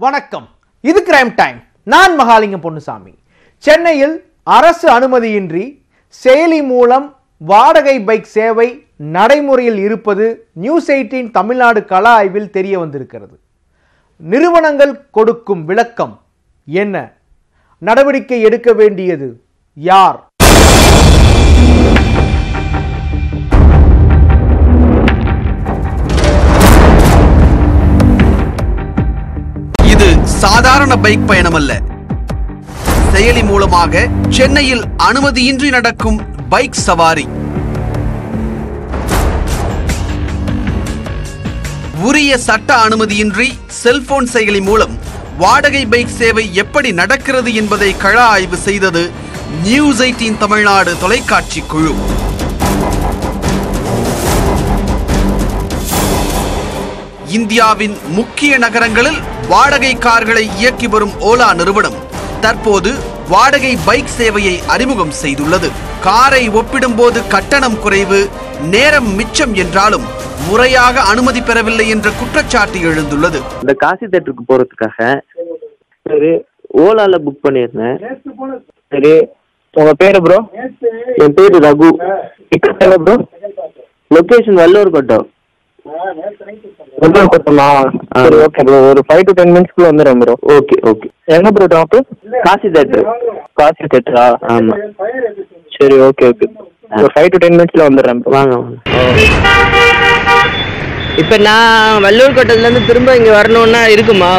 வணக்கம், இது crime time. நான் மகாலிங்கம் பொன்னுசாமி. சென்னையில் அரசு அனுமதியின்றி செயலி மூலம் வாடகை பைக் சேவை நடைமுறையில் இருப்பது நியூஸ் 18 தமிழ்நாடு கள ஆய்வில் தெரிய வந்திருக்கிறது. நிறுவனங்கள் கொடுக்கும் விளக்கம் என்ன? நடவடிக்கை எடுக்க வேண்டியது யார்? இது சாதாரண பைக் பயணம் அல்ல. செயலி மூலமாக சென்னையில் அனுமதியின்றி நடக்கும் பைக் சவாரி. உரிய சட்ட அனுமதியின்றி செல்போன் செயலி மூலம் வாடகை பைக் சேவை எப்படி நடக்கிறது என்பதை கள ஆய்வு செய்தது நியூஸ் 18 தமிழ்நாடு தொலைக்காட்சி குழு. இந்தியாவின் முக்கிய நகரங்களில் வாடகை கார்களை இயக்கி வரும் ஓலா நிறுவனம் தற்போது வாடகை பைக் சேவையை அறிமுகம் செய்துள்ளது. காரை ஒப்பிடும்போது கட்டணம் குறைவு, நேரம் மிச்சம் என்றாலும் முறையாக அனுமதி பெறவில்லை என்ற குற்றச்சாட்டு எழுந்துள்ளது. இந்த காசி தேட்டருக்கு போறதுக்காக சரி ஓலால புக் பண்ணிருந்தேன். சரி, உங்க பேரு ப்ரோ? என் பேரு ரகு. ப்ரோ லொகேஷன் வல்லூர் கோட்டம். கோட்டமா? சரி, ஓகே ப்ரோ. ஒரு 5 to 10 மினிட்ஸ்க்குள்ள வந்துடுறேன் ப்ரோ. Okay okay. எங்க bro top? Kasi theatre. Kasi தேட்டரா? ஆமா. சரி, ஓகே ஓகே. ஒரு 5 to 10 மினிட்ஸ்ல வந்துடுறேன். வாங்க. இப்போ நான் வல்லூர் கோட்டத்துலேருந்து திரும்ப இங்கே வரணுன்னா இருக்குமா?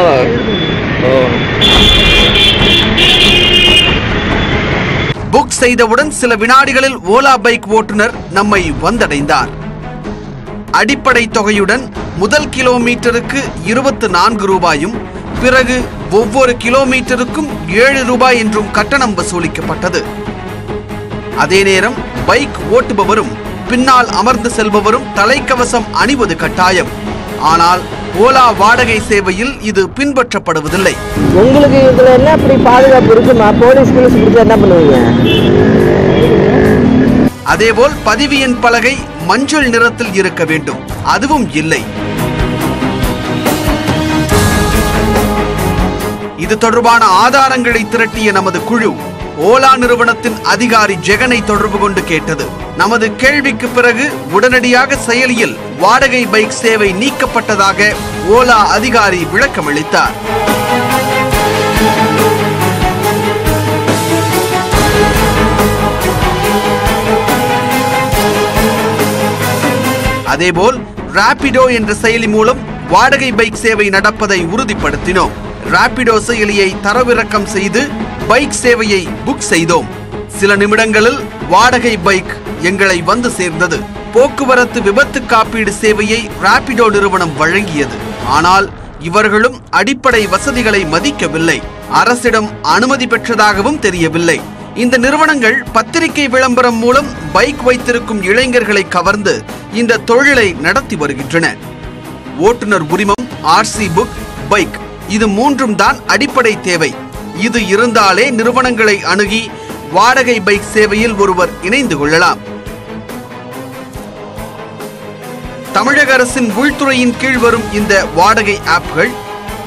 புக் செய்தவுடன் சில வினாடிகளில் ஓலா பைக் ஓட்டுநர் நம்மை வந்தடைந்தார். அடிப்படை தொகையுடன் முதல் கிலோமீட்டருக்கு 24 ரூபாயும் பிறகு ஒவ்வொரு கிலோமீட்டருக்கும் 7 ரூபாய் என்றும் கட்டணம் வசூலிக்கப்பட்டது. அதே நேரம் பைக் ஓட்டுபவரும் பின்னால் அமர்ந்து செல்பவரும் தலைக்கவசம் அணிவது கட்டாயம். ஆனால் ஓலா வாடகை சேவையில் இது பின்பற்றப்படுவதில்லை. உங்களுக்கு இதுல என்ன அப்படி பாதுகாப்பு இருக்குமா? போலீஸ் பிடிச்சா என்ன பண்ணுவீங்க? அதேபோல் பதிவு எண் பலகை மஞ்சள் நிறத்தில் இருக்க வேண்டும், அதுவும் இல்லை. இது தொடர்பான ஆதாரங்களை திரட்டிய நமது குழு ஓலா நிறுவனத்தின் அதிகாரி ஜெகனை தொடர்பு கொண்டு கேட்டது. நமது கேள்விக்கு பிறகு உடனடியாக செயலியில் வாடகை பைக் சேவை நீக்கப்பட்டதாக ஓலா அதிகாரி விளக்கமளித்தார். அதேபோல் ராபிடோ என்ற செயலி மூலம் வாடகை பைக் சேவை நடப்பதை உறுதிப்படுத்தினோம். ராபிடோ செயலியை தரவிறக்கம் செய்து பைக் சேவையை புக் செய்தோம். சில நிமிடங்களில் வாடகை பைக் எங்களை வந்து சேர்ந்தது. போக்குவரத்து விபத்து காப்பீடு சேவையை ராபிடோ நிறுவனம் வழங்கியது. ஆனால் இவர்களும் அடிப்படை வசதிகளை மதிக்கவில்லை. அரசிடம் அனுமதி பெற்றதாகவும் தெரியவில்லை. இந்த நிறுவனங்கள் பத்திரிகை விளம்பரம் மூலம் பைக் வைத்திருக்கும் இளைஞர்களை கவர்ந்து இந்த தொழிலை நடத்தி வருகின்றன. ஓட்டுநர் உரிமம், RC புக், பைக், இது மூன்றும் தான் அடிப்படை தேவை. இது இருந்தாலே நிறுவனங்களை அணுகி வாடகை பைக் சேவையில் ஒருவர் இணைந்து கொள்ளலாம். தமிழக அரசின் உள்துறையின் கீழ் வரும் இந்த வாடகை ஆப்கள்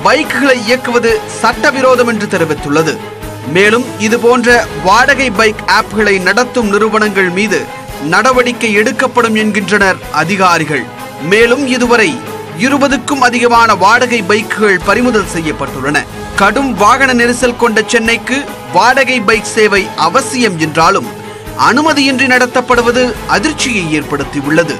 பைக்குகளை இயக்குவது சட்டவிரோதம் என்று தெரிவித்துள்ளது. மேலும் இதுபோன்ற வாடகை பைக் ஆப்களை நடத்தும் நிறுவனங்கள் மீது நடவடிக்கை எடுக்கப்படும் என்கின்றனர் அதிகாரிகள். மேலும் இதுவரை 20க்கும் அதிகமான வாடகை பைக்குகள் பறிமுதல் செய்யப்பட்டுள்ளன. கடும் வாகன நெரிசல் கொண்ட சென்னைக்கு வாடகை பைக் சேவை அவசியம் என்றாலும் அனுமதியின்றி நடத்தப்படுவது அதிர்ச்சியை ஏற்படுத்தியுள்ளது.